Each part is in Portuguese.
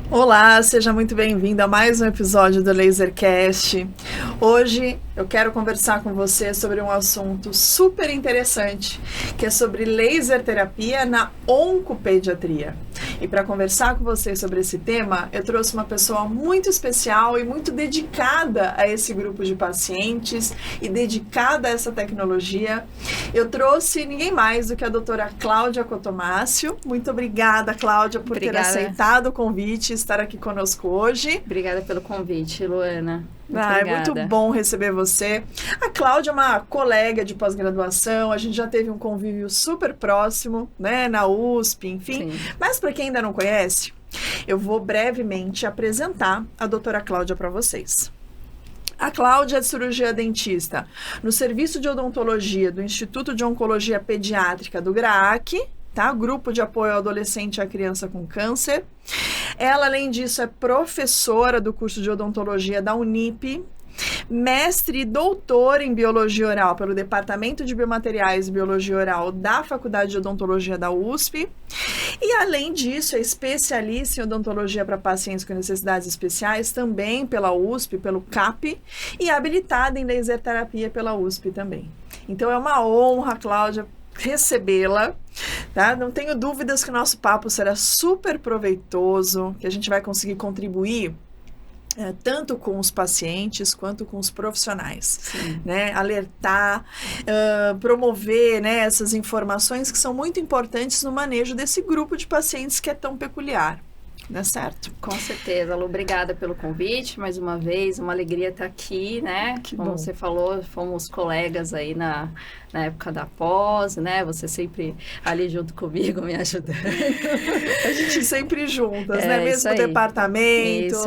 Olá, seja muito bem-vindo a mais um episódio do LaserCast. Hoje eu quero conversar com você sobre um assunto super interessante, que é sobre laser terapia na oncopediatria. E para conversar com você sobre esse tema, eu trouxe uma pessoa muito especial e muito dedicada a esse grupo de pacientes e dedicada a essa tecnologia. Eu trouxe ninguém mais do que a doutora Cláudia Cotomácio. Muito obrigada, Cláudia, por ter aceitado o convite e estar aqui conosco hoje. Obrigada pelo convite, Luana. É muito bom receber você. A Cláudia é uma colega de pós-graduação, a gente já teve um convívio super próximo, né, na USP, enfim. Sim. Mas para quem ainda não conhece, eu vou brevemente apresentar a doutora Cláudia para vocês. A Cláudia é cirurgia dentista no Serviço de Odontologia do Instituto de Oncologia Pediátrica do GRAAC, tá? Grupo de Apoio ao Adolescente e à Criança com Câncer. Ela, além disso, é professora do curso de odontologia da Unip, mestre e doutora em biologia oral pelo Departamento de Biomateriais e Biologia Oral da Faculdade de Odontologia da USP. E, além disso, é especialista em odontologia para pacientes com necessidades especiais, também pela USP, pelo CAP, e habilitada em laser terapia pela USP também. Então, é uma honra, Cláudia, recebê-la, tá? Não tenho dúvidas que o nosso papo será super proveitoso, que a gente vai conseguir contribuir tanto com os pacientes quanto com os profissionais, né? Alertar, promover, né, essas informações que são muito importantes no manejo desse grupo de pacientes que é tão peculiar. Não é certo? Com certeza, Lu, obrigada pelo convite, mais uma vez, uma alegria estar aqui, né? Como você falou, fomos colegas aí na época da pós, né? Você sempre ali junto comigo, me ajudando. A gente sempre juntas, né? Mesmo departamento,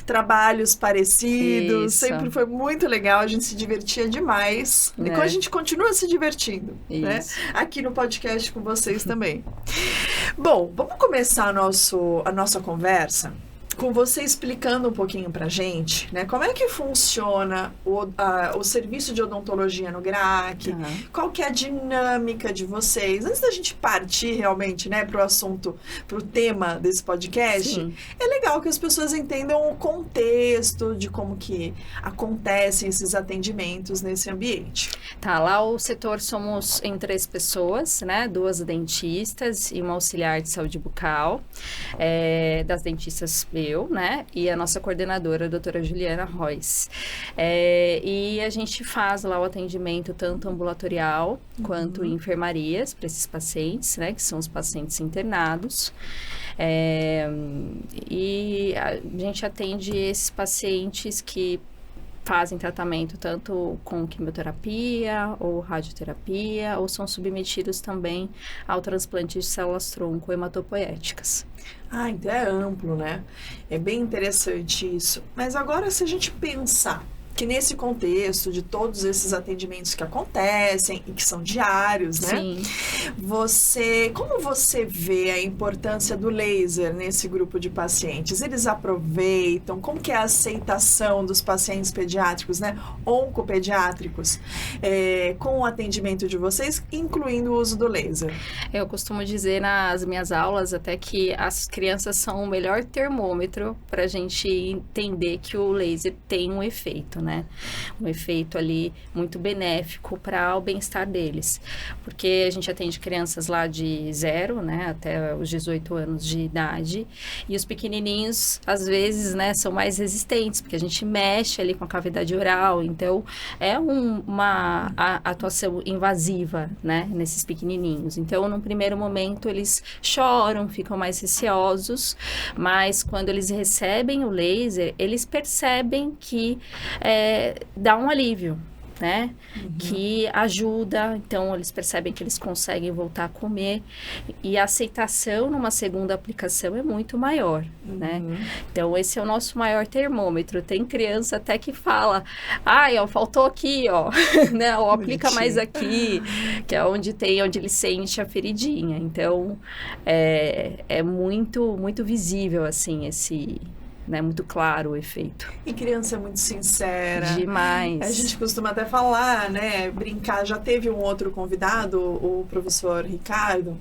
trabalhos parecidos, sempre foi muito legal, a gente se divertia demais. E a gente continua se divertindo, né? Aqui no podcast com vocês também. Bom, vamos começar a nossa conversa com você explicando um pouquinho pra gente, né, como é que funciona o serviço de odontologia no GRAAC, qual que é a dinâmica de vocês. Antes da gente partir realmente, né, pro assunto, pro tema desse podcast, é legal que as pessoas entendam o contexto de como que acontecem esses atendimentos nesse ambiente. Tá, lá o setor somos em 3 pessoas, né, 2 dentistas e uma auxiliar de saúde bucal, das dentistas né? E a nossa coordenadora, a doutora Juliana Reus. E a gente faz lá o atendimento tanto ambulatorial quanto em enfermarias para esses pacientes, né? Que são os pacientes internados. E a gente atende esses pacientes que fazem tratamento tanto com quimioterapia ou radioterapia, ou são submetidos também ao transplante de células-tronco hematopoéticas. Então é amplo, né? É bem interessante isso. Mas agora, se a gente pensar que nesse contexto de todos esses atendimentos que acontecem e que são diários, né? Como você vê a importância do laser nesse grupo de pacientes? Eles aproveitam? Como que é a aceitação dos pacientes pediátricos, né? Oncopediátricos, com o atendimento de vocês, incluindo o uso do laser? Eu costumo dizer nas minhas aulas até que as crianças são o melhor termômetro para a gente entender que o laser tem um efeito, né? Um efeito ali muito benéfico para o bem-estar deles. Porque a gente atende crianças lá de 0, né, até os 18 anos de idade, e os pequenininhos, às vezes, né, são mais resistentes, porque a gente mexe ali com a cavidade oral, então é uma atuação invasiva, né, nesses pequenininhos. Então, num primeiro momento, eles choram, ficam mais receosos, mas quando eles recebem o laser, eles percebem que dá um alívio, né? Que ajuda, então eles percebem que eles conseguem voltar a comer, e a aceitação numa segunda aplicação é muito maior, né? Então esse é o nosso maior termômetro. Tem criança até que fala, faltou aqui, ó, né? Ou aplica mais aqui, que é onde ele sente a feridinha. Então é muito, muito visível, assim, né? Muito claro o efeito. E criança é muito sincera. Demais. A gente costuma até falar, né? Brincar. Já teve um outro convidado, o professor Ricardo,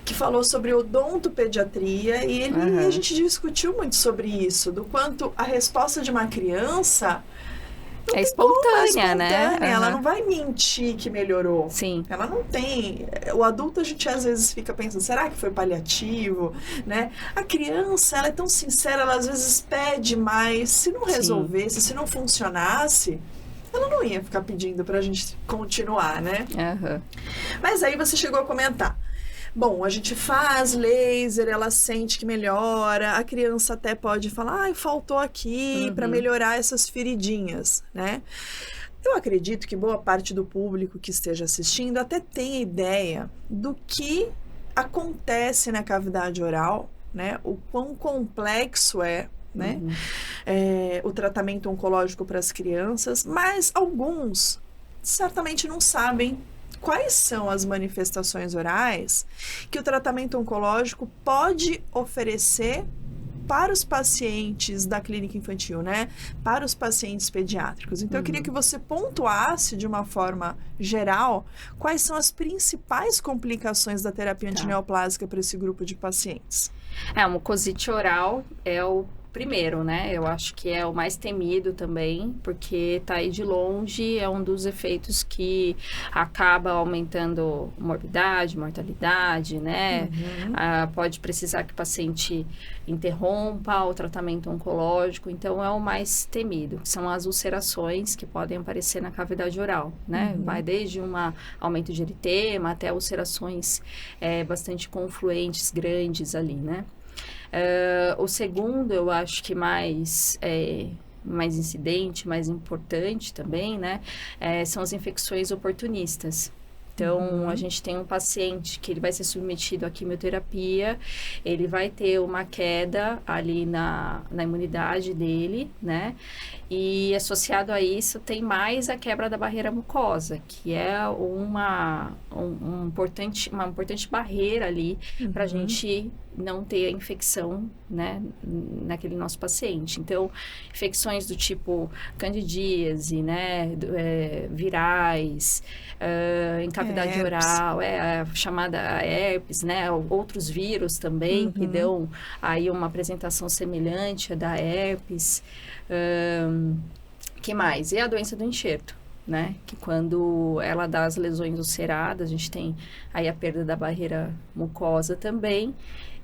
que falou sobre odontopediatria e a gente discutiu muito sobre isso, do quanto a resposta de uma criança é espontânea, né? Ela não vai mentir que melhorou. Sim. Ela não tem. O adulto, a gente às vezes fica pensando, será que foi paliativo, né? A criança, ela é tão sincera, ela às vezes pede mais. Se não resolvesse, se não funcionasse, ela não ia ficar pedindo pra gente continuar, né? Mas aí você chegou a comentar. Bom, a gente faz laser, ela sente que melhora, a criança até pode falar, ai, faltou aqui para melhorar essas feridinhas, né? Eu acredito que boa parte do público que esteja assistindo até tem ideia do que acontece na cavidade oral, né? O quão complexo é, né? O tratamento oncológico para as crianças, mas alguns certamente não sabem quais são as manifestações orais que o tratamento oncológico pode oferecer para os pacientes da clínica infantil, né? Para os pacientes pediátricos. Então, eu queria que você pontuasse de uma forma geral quais são as principais complicações da terapia antineoplásica para esse grupo de pacientes. A mucosite oral é o primeiro, né? Eu acho que é o mais temido também, porque tá aí de longe, é um dos efeitos que acaba aumentando morbidade, mortalidade, né? Pode precisar que o paciente interrompa o tratamento oncológico, então é o mais temido. São as ulcerações que podem aparecer na cavidade oral, né? Vai desde um aumento de eritema até ulcerações bastante confluentes, grandes ali, né? O segundo, eu acho que mais incidente, mais importante também, né? São as infecções oportunistas. Então, a gente tem um paciente que ele vai ser submetido à quimioterapia, ele vai ter uma queda ali na imunidade dele, né? E associado a isso tem mais a quebra da barreira mucosa, que é uma importante barreira ali para a gente não ter a infecção, né, naquele nosso paciente. Então, infecções do tipo candidíase, né, virais, em cavidade oral, a chamada herpes, né, outros vírus também que dão aí uma apresentação semelhante à da herpes. Que mais? E a doença do enxerto, né? Que quando ela dá as lesões ulceradas, a gente tem aí a perda da barreira mucosa também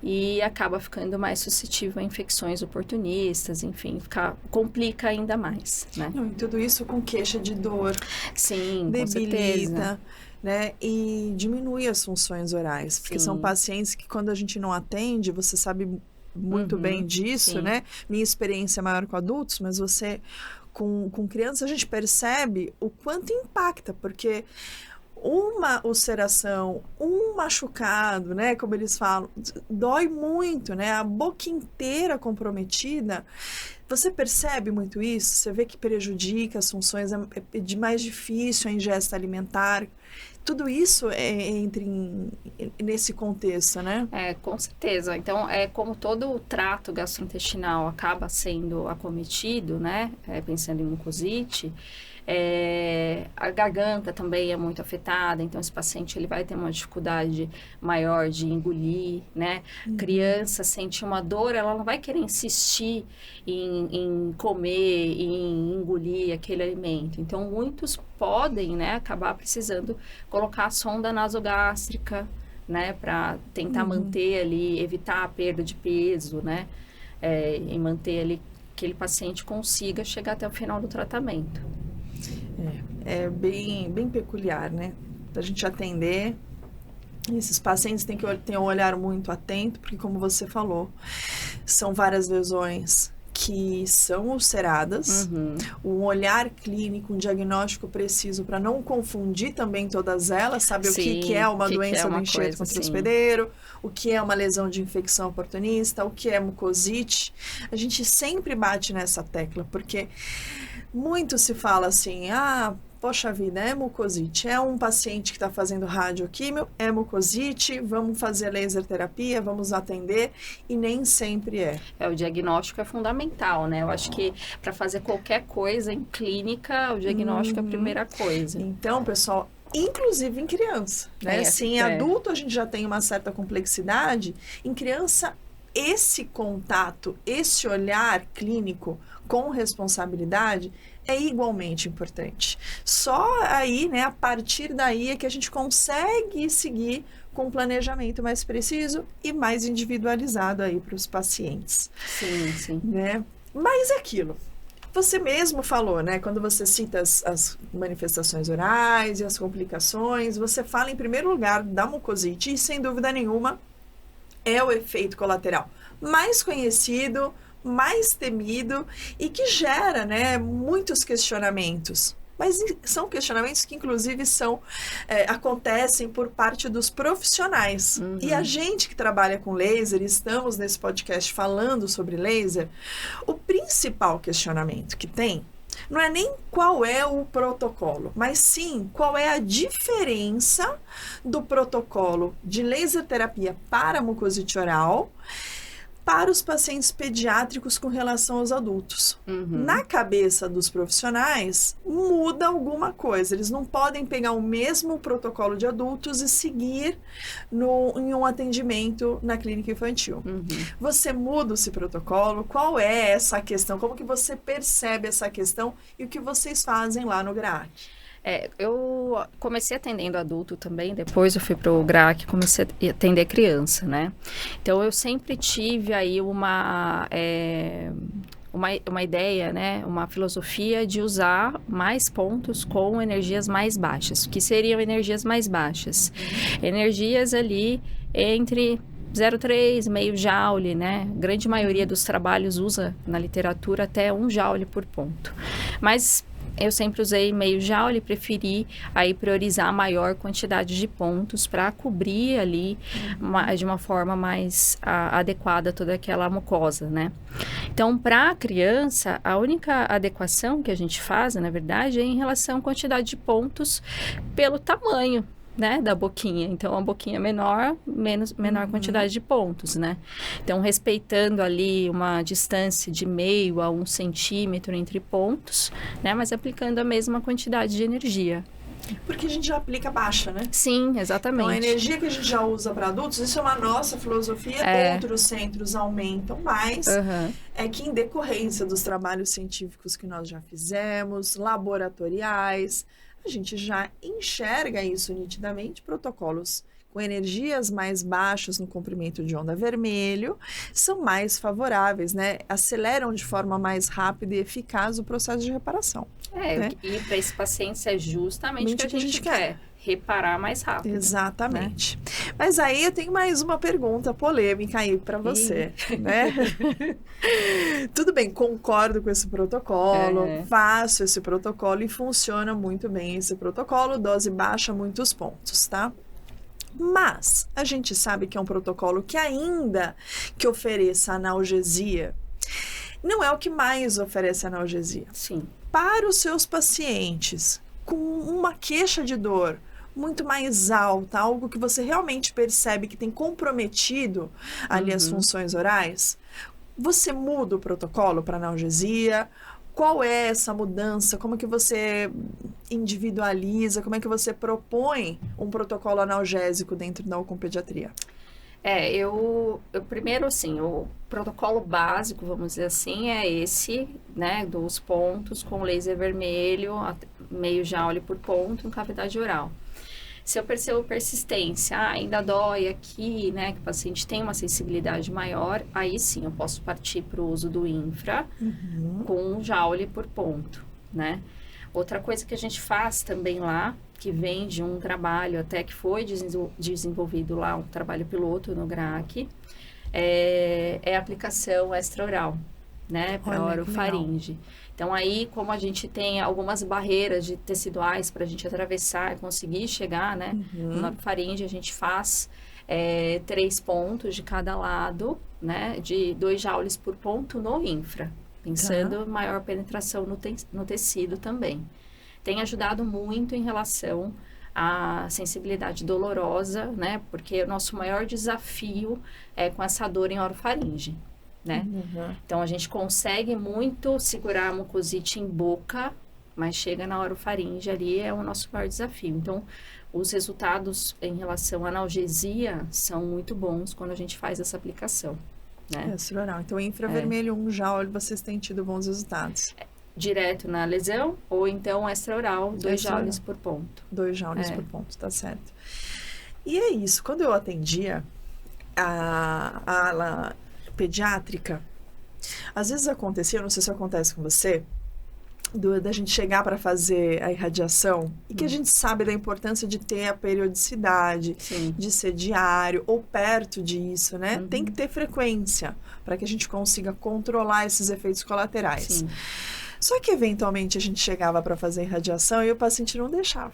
e acaba ficando mais suscetível a infecções oportunistas, enfim, complica ainda mais, né? E tudo isso com queixa de dor. Sim, debilita, com certeza. Né? E diminui as funções orais, porque são pacientes que quando a gente não atende, você sabe muito bem disso, né? Minha experiência é maior com adultos, mas você com crianças, a gente percebe o quanto impacta, porque uma ulceração, um machucado, né, como eles falam, dói muito, né, a boca inteira comprometida. Você percebe muito isso? Você vê que prejudica as funções, é de mais difícil a ingesta alimentar. Tudo isso entra nesse contexto, né? Com certeza. Então, como todo o trato gastrointestinal acaba sendo acometido, né? Pensando em mucosite, a garganta também é muito afetada, então esse paciente ele vai ter uma dificuldade maior de engolir, né? Criança sente uma dor, ela não vai querer insistir em comer, em engolir aquele alimento. Então, muitos podem, né, acabar precisando colocar a sonda nasogástrica, né, para tentar manter ali, evitar a perda de peso, né, e manter ali que aquele paciente consiga chegar até o final do tratamento. É bem peculiar, né? Pra gente atender, esses pacientes têm que ter um olhar muito atento, porque como você falou, são várias lesões que são ulceradas, um olhar clínico, um diagnóstico preciso para não confundir também todas elas, sabe? O que é uma doença do enxerto contra-hospedeiro, o que é uma lesão de infecção oportunista, o que é mucosite. A gente sempre bate nessa tecla, porque muito se fala assim, poxa vida, é mucosite, é um paciente que está fazendo radioquímio, é mucosite, vamos fazer laser terapia, vamos atender, e nem sempre é. O diagnóstico é fundamental, né? Eu acho que para fazer qualquer coisa em clínica, o diagnóstico é a primeira coisa. Então, pessoal, inclusive em criança, né? Sim, em adulto a gente já tem uma certa complexidade, em criança esse contato, esse olhar clínico com responsabilidade é igualmente importante. Só aí, né, a partir daí é que a gente consegue seguir com um planejamento mais preciso e mais individualizado aí para os pacientes. Sim, sim. Né? Mas é aquilo. Você mesmo falou, né? Quando você cita as manifestações orais e as complicações, você fala em primeiro lugar da mucosite e, sem dúvida nenhuma, é o efeito colateral mais conhecido, mais temido e que gera, né, muitos questionamentos. Mas são questionamentos que, inclusive, acontecem por parte dos profissionais. Uhum. E a gente que trabalha com laser, estamos nesse podcast falando sobre laser, o principal questionamento que tem não é nem qual é o protocolo, mas sim qual é a diferença do protocolo de laser terapia para mucosite oral para os pacientes pediátricos com relação aos adultos. Uhum. Na cabeça dos profissionais, muda alguma coisa. Eles não podem pegar o mesmo protocolo de adultos e seguir em um atendimento na clínica infantil. Uhum. Você muda esse protocolo? Qual é essa questão? Como que você percebe essa questão e o que vocês fazem lá no GRAAC? Eu comecei atendendo adulto também, depois eu fui pro GRAAC e comecei a atender criança, né? Então, eu sempre tive aí uma ideia, né? Uma filosofia de usar mais pontos com energias mais baixas. O que seriam energias mais baixas? Energias ali entre 0,3, meio joule, né? A grande maioria dos trabalhos usa na literatura até 1 joule por ponto. Mas eu sempre usei meio joule, preferi aí priorizar a maior quantidade de pontos para cobrir ali de uma forma mais adequada toda aquela mucosa, né? Então, para a criança, a única adequação que a gente faz, na verdade, é em relação à quantidade de pontos pelo tamanho, né, da boquinha. Então, a boquinha menor, menor quantidade de pontos, né? Então, respeitando ali uma distância de meio a 1 centímetro entre pontos, né? Mas aplicando a mesma quantidade de energia. Porque a gente já aplica baixa, né? Sim, exatamente. Então, a energia que a gente já usa para adultos, isso é uma nossa filosofia, outros centros aumentam mais. Uhum. É que em decorrência dos trabalhos científicos que nós já fizemos, laboratoriais, a gente já enxerga isso nitidamente, protocolos com energias mais baixas no comprimento de onda vermelho são mais favoráveis, né? Aceleram de forma mais rápida e eficaz o processo de reparação. Né? E para esses pacientes é justamente o que a gente quer. Reparar mais rápido. Exatamente. Né? Mas aí eu tenho mais uma pergunta polêmica aí para você, né? Tudo bem, concordo com esse protocolo, faço esse protocolo e funciona muito bem esse protocolo, dose baixa, muitos pontos, tá? Mas a gente sabe que é um protocolo que ainda que ofereça analgesia, não é o que mais oferece analgesia. Sim. Para os seus pacientes com uma queixa de dor muito mais alta, algo que você realmente percebe que tem comprometido ali as funções orais, você muda o protocolo para analgesia? Qual é essa mudança? Como que você individualiza? Como é que você propõe um protocolo analgésico dentro da oncopediatria? Eu primeiro, assim, o protocolo básico, vamos dizer assim, é esse, né, dos pontos com laser vermelho, meio joule por ponto, em cavidade oral. Se eu percebo persistência, ainda dói aqui, né, que o paciente tem uma sensibilidade maior, aí sim eu posso partir para o uso do infra com 1 joule por ponto, né? Outra coisa que a gente faz também lá, que vem de um trabalho até que foi desenvolvido lá, um trabalho piloto no GRAAC, é a aplicação extraoral, né, para orofaringe. Então, aí, como a gente tem algumas barreiras teciduais para a gente atravessar e conseguir chegar, né, na orofaringe, a gente faz 3 pontos de cada lado, né, de 2 joules por ponto no infra, pensando maior penetração no tecido também. tem ajudado muito em relação à sensibilidade dolorosa, né? Porque o nosso maior desafio é com essa dor em orofaringe, né? Então, a gente consegue muito segurar a mucosite em boca, mas chega na orofaringe ali, é o nosso maior desafio. Então, os resultados em relação à analgesia são muito bons quando a gente faz essa aplicação, né? Extraoral. Então, infravermelho, 1 joule, vocês têm tido bons resultados. Direto na lesão, ou então extraoral, 2 joules por ponto. 2 joules por ponto, tá certo. E é isso. Quando eu atendia a ala pediátrica, às vezes acontecia, não sei se acontece com você, da gente chegar para fazer a irradiação e que a gente sabe da importância de ter a periodicidade, de ser diário ou perto disso, né? Tem que ter frequência para que a gente consiga controlar esses efeitos colaterais. Só que eventualmente a gente chegava para fazer a irradiação e o paciente não deixava.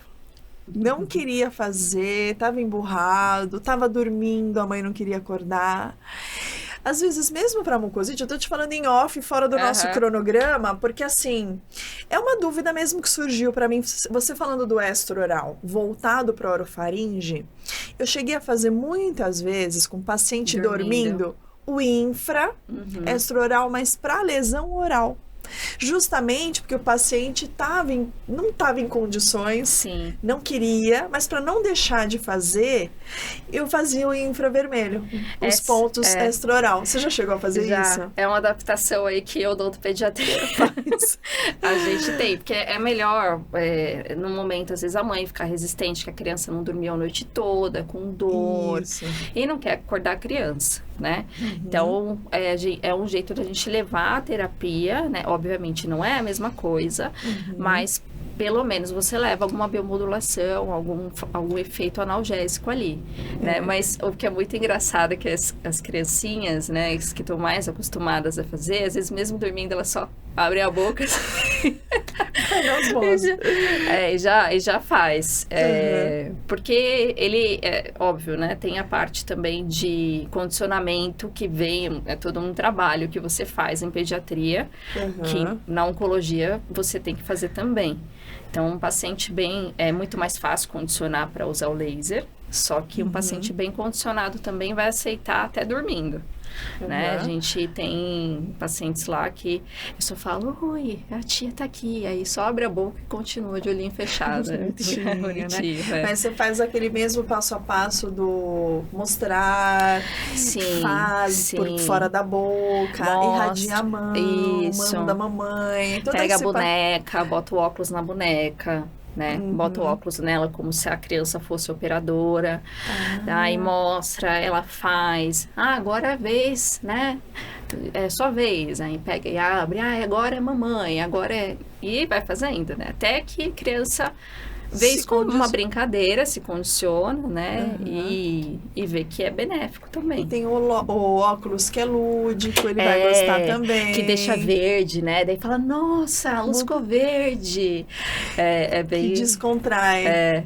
Não queria fazer, estava emburrado, estava dormindo, a mãe não queria acordar. Às vezes, mesmo para mucosite, eu tô te falando em off, fora do nosso cronograma, porque assim, é uma dúvida mesmo que surgiu para mim. Você falando do extra-oral voltado para orofaringe, eu cheguei a fazer muitas vezes com paciente dormindo o infra, extra-oral, mas para lesão oral. Justamente porque o paciente não estava em condições, não queria, mas para não deixar de fazer, eu fazia o infravermelho, os pontos extra-oral. Você já chegou a fazer isso? É uma adaptação aí que o odontopediatria faz. A gente tem, porque é melhor, no momento, às vezes a mãe ficar resistente, que a criança não dormiu a noite toda, com dor, e não quer acordar a criança, né? Então, é um jeito da gente levar a terapia, né? Obviamente não é a mesma coisa, mas pelo menos você leva alguma biomodulação, algum efeito analgésico ali, né? Mas o que é muito engraçado é que as criancinhas, né, que estão mais acostumadas a fazer, às vezes mesmo dormindo, elas só abrem a boca e já faz. Porque ele, óbvio, né, tem a parte também de condicionamento que vem, é todo um trabalho que você faz em pediatria, que na oncologia você tem que fazer também. Então, um paciente é muito mais fácil condicionar para usar o laser, só que um paciente bem condicionado também vai aceitar até dormindo. Né? A gente tem pacientes lá que eu só falo, oi, a tia tá aqui, aí só abre a boca e continua de olhinho fechado. Bonitinho, né? Mas você faz aquele mesmo passo a passo do mostrar, faz por fora da boca, irradia a mão, mão da mamãe. Então pega a boneca, bota o óculos na boneca, né? Bota o óculos nela como se a criança fosse operadora. Daí mostra, ela faz. Agora é a vez, né? É sua vez. Aí pega e abre. Agora é mamãe, agora é... E vai fazendo, né? Até que a criança vê como uma brincadeira, se condiciona, né? E vê que é benéfico também. E tem o óculos que é lúdico, ele vai gostar também. Que deixa verde, né? Daí fala, nossa, a luz ficou verde. É bem... Que descontrai.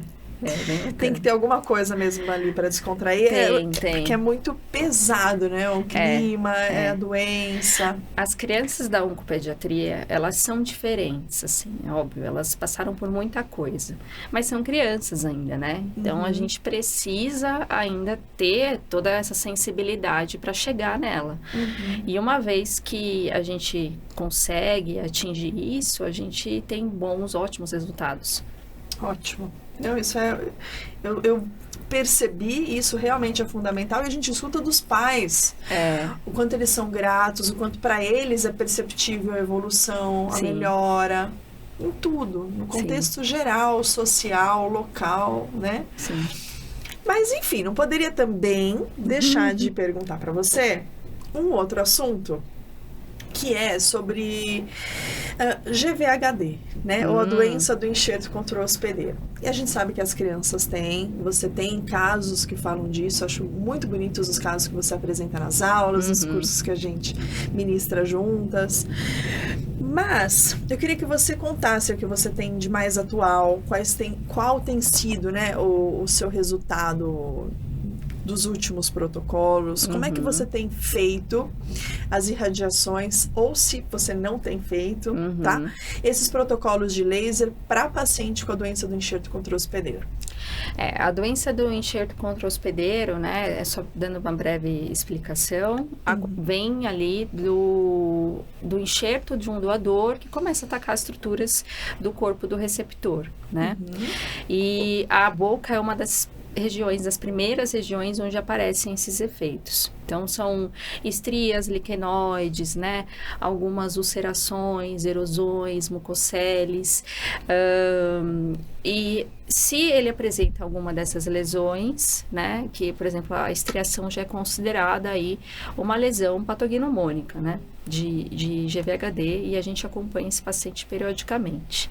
Tem que ter alguma coisa mesmo ali para descontrair. Tem. Porque é muito pesado, né? O clima, a doença. As crianças da oncopediatria, elas são diferentes, assim, é óbvio. Elas passaram por muita coisa. Mas são crianças ainda, né? Então, a gente precisa ainda ter toda essa sensibilidade para chegar nela. E uma vez que a gente consegue atingir isso, a gente tem ótimos resultados. Ótimo. Não, isso eu percebi, isso realmente é fundamental, e a gente escuta dos pais o quanto eles são gratos, o quanto para eles é perceptível a evolução, a melhora, em tudo, no contexto geral, social, local, né? Sim. Mas, enfim, não poderia também deixar de perguntar para você um outro assunto, que é sobre GVHD, né? Ou a doença do enxerto contra o hospedeiro. E a gente sabe que as crianças têm, você tem casos que falam disso, acho muito bonitos os casos que você apresenta nas aulas, nos cursos que a gente ministra juntas. Mas eu queria que você contasse o que você tem de mais atual, qual tem sido, né, o seu resultado dos últimos protocolos, como é que você tem feito as irradiações, ou se você não tem feito, tá? Esses protocolos de laser para paciente com a doença do enxerto contra-hospedeiro. A doença do enxerto contra-hospedeiro, né, só dando uma breve explicação, vem ali do enxerto de um doador que começa a atacar as estruturas do corpo do receptor, né? E a boca é uma das primeiras regiões onde aparecem esses efeitos. Então, são estrias, liquenoides, né? Algumas ulcerações, erosões, mucoceles. E se ele apresenta alguma dessas lesões, né? Que, por exemplo, a estriação já é considerada aí uma lesão patognomônica, né? De GVHD, e a gente acompanha esse paciente periodicamente.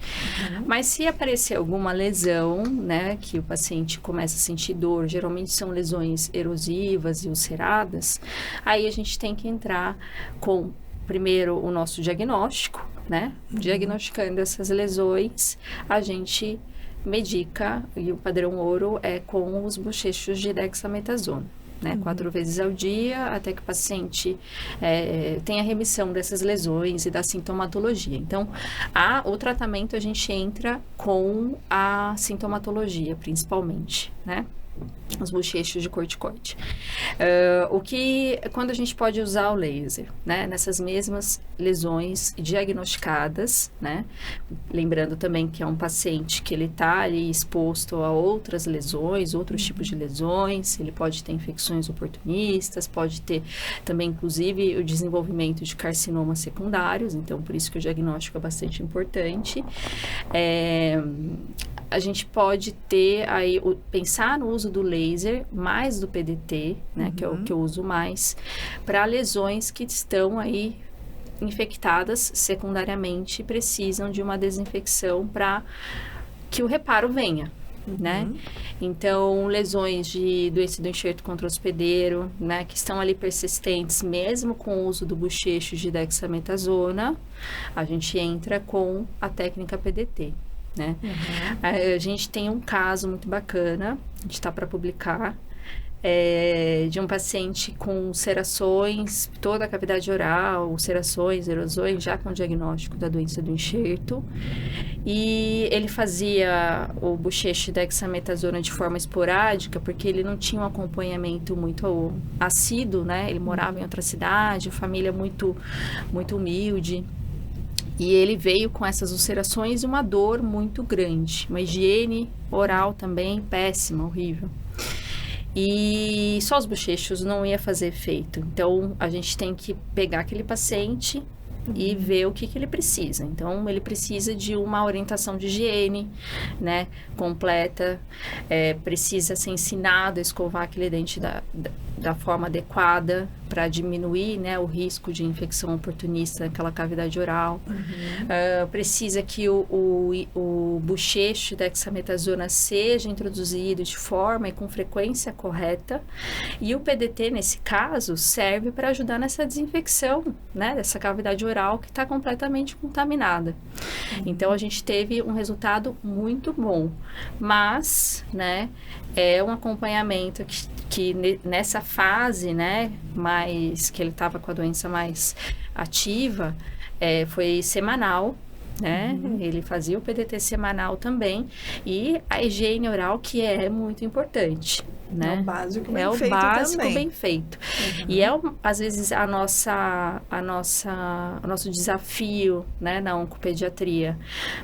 Mas se aparecer alguma lesão, né, que o paciente começa a sentir dor, geralmente são lesões erosivas e ulceradas, aí a gente tem que entrar com, primeiro, o nosso diagnóstico, né? Diagnosticando essas lesões, a gente medica, e o padrão ouro é com os bochechos de dexametasona. Né, 4 vezes ao dia, até que o paciente tenha remissão dessas lesões e da sintomatologia. Então, o tratamento a gente entra com a sintomatologia, principalmente, né? Os bochechos de corticoide. Quando a gente pode usar o laser, né? Nessas mesmas lesões diagnosticadas, né? Lembrando também que é um paciente que ele está ali exposto a outras lesões, outros tipos de lesões, ele pode ter infecções oportunistas, pode ter também, inclusive, o desenvolvimento de carcinomas secundários, então por isso que o diagnóstico é bastante importante. A gente pode ter aí, pensar no uso do laser mais do PDT, né, que é o que eu uso mais, para lesões que estão aí infectadas secundariamente e precisam de uma desinfecção para que o reparo venha. Né? Então, lesões de doença do enxerto contra-hospedeiro, né, que estão ali persistentes, mesmo com o uso do bochecho de dexametasona, a gente entra com a técnica PDT. Né? A gente tem um caso muito bacana, a gente está para publicar, de um paciente com ulcerações, toda a cavidade oral, ulcerações, erosões, já com diagnóstico da doença do enxerto. E ele fazia o bochecho de dexametasona de forma esporádica, porque ele não tinha um acompanhamento muito assíduo, né? Ele morava em outra cidade, família muito, muito humilde. E ele veio com essas ulcerações e uma dor muito grande. Uma higiene oral também péssima, horrível. E só os bochechos não ia fazer efeito. Então, a gente tem que pegar aquele paciente e ver o que ele precisa. Então, ele precisa de uma orientação de higiene, né, completa. Precisa ser ensinado a escovar aquele dente da forma adequada para diminuir, né, o risco de infecção oportunista naquela cavidade oral. Precisa que o bochecho da dexametasona seja introduzido de forma e com frequência correta. E o PDT, nesse caso, serve para ajudar nessa desinfecção, né, dessa cavidade oral que está completamente contaminada. Então, a gente teve um resultado muito bom. Mas, né, é um acompanhamento que nessa fase, né, mais que ele estava com a doença mais ativa, foi semanal, né? Ele fazia o PDT semanal também, e a higiene oral, que é muito importante, né? É o básico bem feito também. Bem feito. E às vezes o nosso desafio, né, na oncopediatria,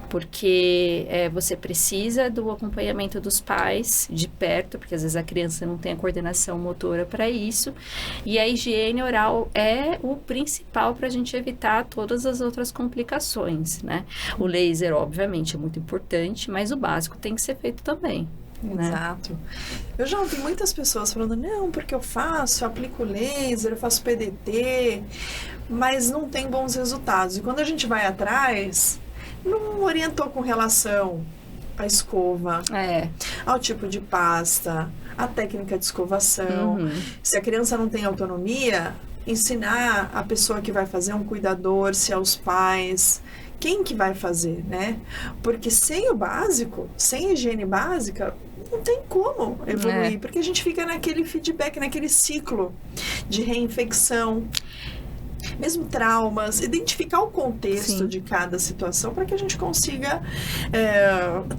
porque você precisa do acompanhamento dos pais de perto, porque às vezes a criança não tem a coordenação motora para isso, e a higiene oral é o principal para a gente evitar todas as outras complicações, né? O laser, obviamente, é muito importante, mas o básico tem que ser feito também. Exato. Eu já ouvi muitas pessoas falando, não, porque eu aplico laser, eu faço PDT, mas não tem bons resultados. E quando a gente vai atrás, não orientou com relação à escova, ao tipo de pasta, à técnica de escovação. Se a criança não tem autonomia, ensinar a pessoa que vai fazer, um cuidador, se é os pais, quem que vai fazer, né? Porque sem o básico, sem a higiene básica, não tem como evoluir, porque a gente fica naquele feedback, naquele ciclo de reinfecção. mesmo traumas, identificar o contexto Sim. de cada situação para que a gente consiga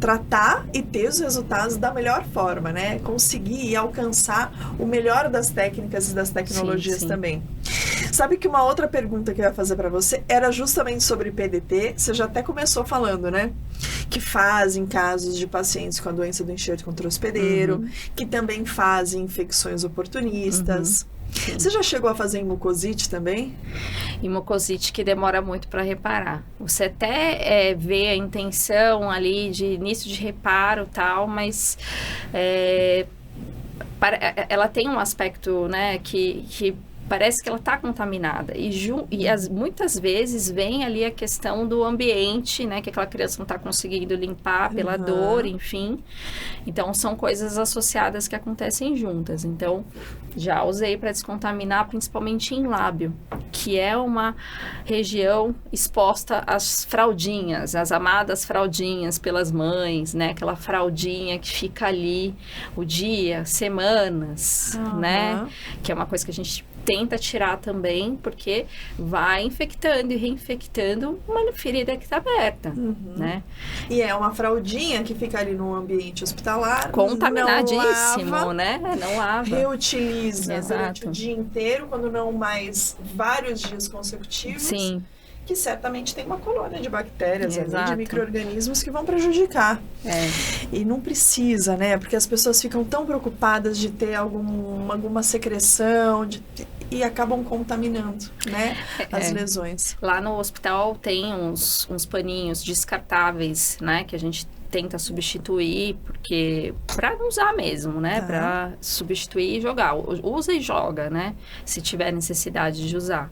tratar e ter os resultados da melhor forma, né? Conseguir alcançar o melhor das técnicas e das tecnologias sim. também. Sabe que uma outra pergunta que eu ia fazer para você era justamente sobre PDT. Você já até começou falando, né? Que fazem casos de pacientes com a doença do enxerto contra o hospedeiro, que também fazem infecções oportunistas. Você já chegou a fazer mucosite também? E mucosite que demora muito para reparar. Você até vê a intenção ali de início de reparo e tal, mas ela tem um aspecto, né, que parece que ela está contaminada. E muitas vezes vem ali a questão do ambiente, né? Que aquela criança não está conseguindo limpar pela dor, enfim. Então, são coisas associadas que acontecem juntas. Então, já usei para descontaminar, principalmente em lábio, que é uma região exposta às fraldinhas, às amadas fraldinhas pelas mães, né? Aquela fraldinha que fica ali o dia, semanas, né? Que é uma coisa que a gente tenta tirar também, porque vai infectando e reinfectando uma ferida que está aberta, né? E é uma fraldinha que fica ali no ambiente hospitalar, contaminadíssimo, não lava, né? Não lava. Reutiliza durante o dia inteiro, quando não mais vários dias consecutivos. Sim. Que certamente tem uma colônia de bactérias ali, de micro-organismos que vão prejudicar. E não precisa, né? Porque as pessoas ficam tão preocupadas de ter alguma secreção e acabam contaminando, né? As lesões. Lá no hospital tem uns paninhos descartáveis, né? Que a gente tenta substituir, porque para não usar mesmo, né? Para substituir e jogar. Usa e joga, né? Se tiver necessidade de usar.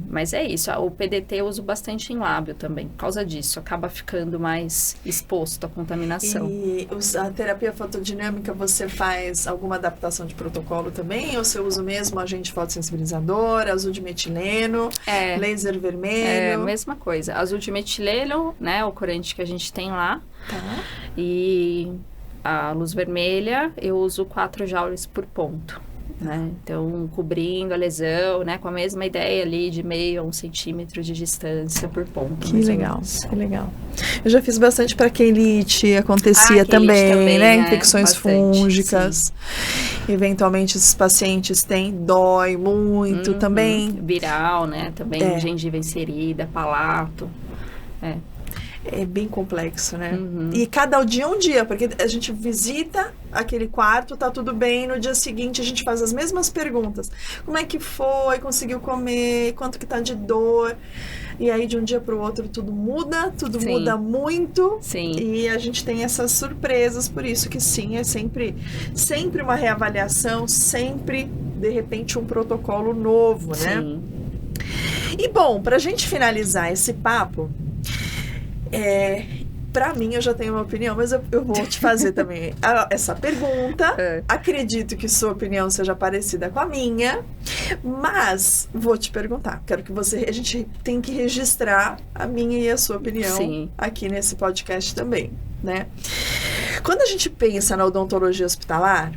Mas é isso, o PDT eu uso bastante em lábio também, por causa disso, acaba ficando mais exposto à contaminação. E a terapia fotodinâmica, você faz alguma adaptação de protocolo também? Ou você usa o mesmo agente fotossensibilizador, azul de metileno, laser vermelho? Mesma coisa, azul de metileno, né, o corante que a gente tem lá, e a luz vermelha eu uso 4 joules por ponto. Né? Então, cobrindo a lesão, né? Com a mesma ideia ali de meio a 1 centímetro de distância por ponto. Que legal, que legal. Eu já fiz bastante para quelite, acontecia também, né? Infecções fúngicas. Sim. Eventualmente, esses pacientes dói muito também. Viral, né? Também gengiva inserida, palato. É bem complexo, né? E cada dia é um dia, porque a gente visita aquele quarto, tá tudo bem, no dia seguinte a gente faz as mesmas perguntas. Como é que foi? Conseguiu comer? Quanto que tá de dor? E aí de um dia para o outro tudo muda, muda muito. Sim. E a gente tem essas surpresas, por isso que sim, é sempre uma reavaliação, sempre, de repente, um protocolo novo, né? Sim. E bom, pra gente finalizar esse papo, pra mim, eu já tenho uma opinião, mas eu vou te fazer também essa pergunta. Acredito que sua opinião seja parecida com a minha, mas vou te perguntar. Quero que a gente tem que registrar a minha e a sua opinião aqui nesse podcast também, né? Quando a gente pensa na odontologia hospitalar,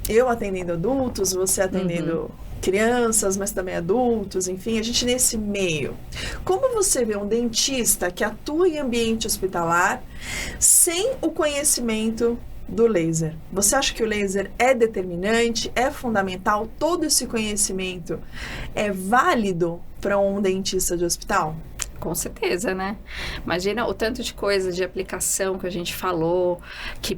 eu atendendo adultos, você atendendo crianças, mas também adultos, enfim, a gente nesse meio. Como você vê um dentista que atua em ambiente hospitalar sem o conhecimento do laser? Você acha que o laser é determinante, é fundamental? Todo esse conhecimento é válido para um dentista de hospital? Com certeza, né? Imagina o tanto de coisas de aplicação que a gente falou, que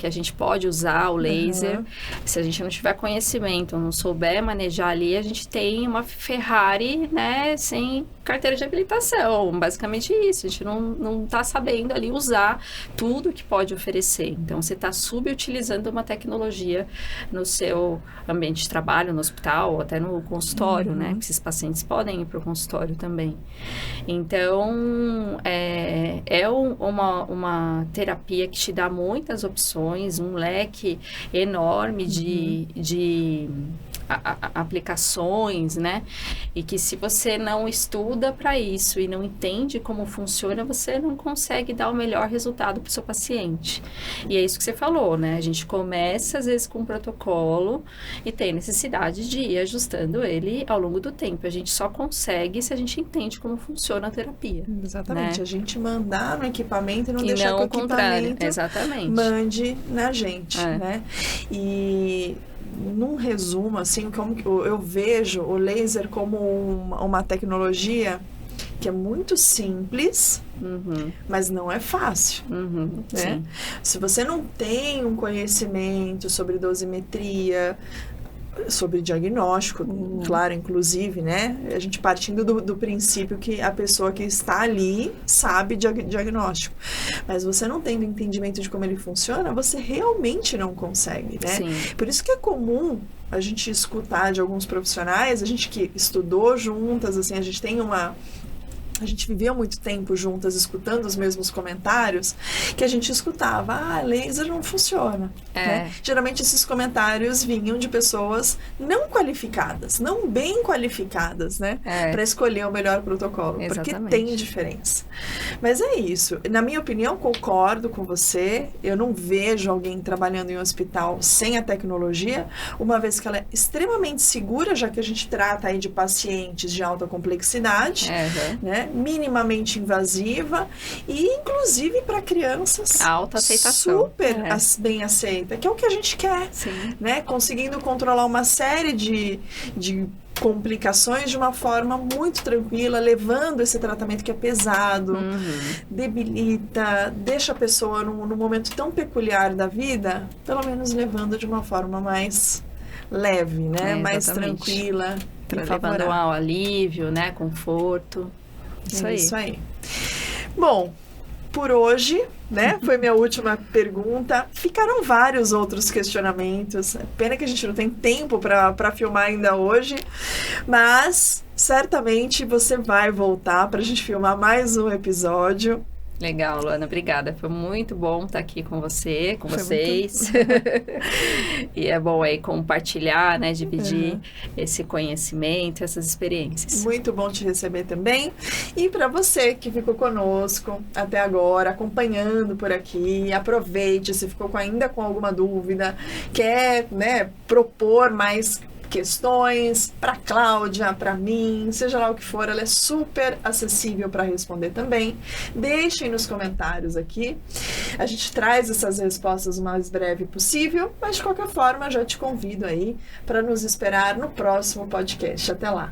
a gente pode usar o laser. Se a gente não tiver conhecimento, não souber manejar ali, a gente tem uma Ferrari, né, sem carteira de habilitação. Basicamente isso, a gente não tá sabendo ali usar tudo que pode oferecer. Então, você está subutilizando uma tecnologia no seu ambiente de trabalho, no hospital, ou até no consultório, né? Porque esses pacientes podem ir para o consultório também. Então, é uma terapia que te dá muitas opções, um leque enorme de aplicações, né? E que se você não estuda para isso e não entende como funciona, você não consegue dar o melhor resultado para o seu paciente. E é isso que você falou, né? A gente começa, às vezes, com um protocolo e tem necessidade de ir ajustando ele ao longo do tempo. A gente só consegue se a gente entende como funciona a terapia. Exatamente. Né? A gente mandar no equipamento e não deixar não que o contrário. equipamento Exatamente. mande na gente, né? E num resumo, assim, como eu vejo o laser como uma tecnologia que é muito simples, mas não é fácil. Né? Se você não tem um conhecimento sobre dosimetria, sobre diagnóstico, claro, inclusive, né? A gente partindo do princípio que a pessoa que está ali sabe diagnóstico. Mas você não tendo entendimento de como ele funciona, você realmente não consegue, né? Sim. Por isso que é comum a gente escutar de alguns profissionais, a gente que estudou juntas, assim, a gente vivia muito tempo juntas escutando os mesmos comentários, que a gente escutava, laser não funciona. Né? Geralmente esses comentários vinham de pessoas não qualificadas, não bem qualificadas, né? Para escolher o melhor protocolo. Exatamente. Porque tem diferença. Mas é isso. Na minha opinião, concordo com você. Eu não vejo alguém trabalhando em um hospital sem a tecnologia, uma vez que ela é extremamente segura, já que a gente trata aí de pacientes de alta complexidade, né? Minimamente invasiva e inclusive para crianças alta aceitação. Super bem aceita, que é o que a gente quer. Sim. Né? Conseguindo controlar uma série de complicações de uma forma muito tranquila, levando esse tratamento que é pesado, debilita, deixa a pessoa num momento tão peculiar da vida, pelo menos levando de uma forma mais leve, né? Mais tranquila, levando ao alívio, né? Conforto. Isso aí. Bom, por hoje, né? Foi minha última pergunta. Ficaram vários outros questionamentos. Pena que a gente não tem tempo para filmar ainda hoje, mas certamente você vai voltar para a gente filmar mais um episódio. Legal, Luana, obrigada. Foi muito bom estar aqui com você, com vocês. E é bom aí compartilhar, né, dividir esse conhecimento, essas experiências. Muito bom te receber também. E para você que ficou conosco até agora, acompanhando por aqui, aproveite, se ficou ainda com alguma dúvida, quer, né, propor mais questões para Cláudia, para mim, seja lá o que for, ela é super acessível para responder também. Deixem nos comentários aqui. A gente traz essas respostas o mais breve possível, mas de qualquer forma já te convido aí para nos esperar no próximo podcast. Até lá!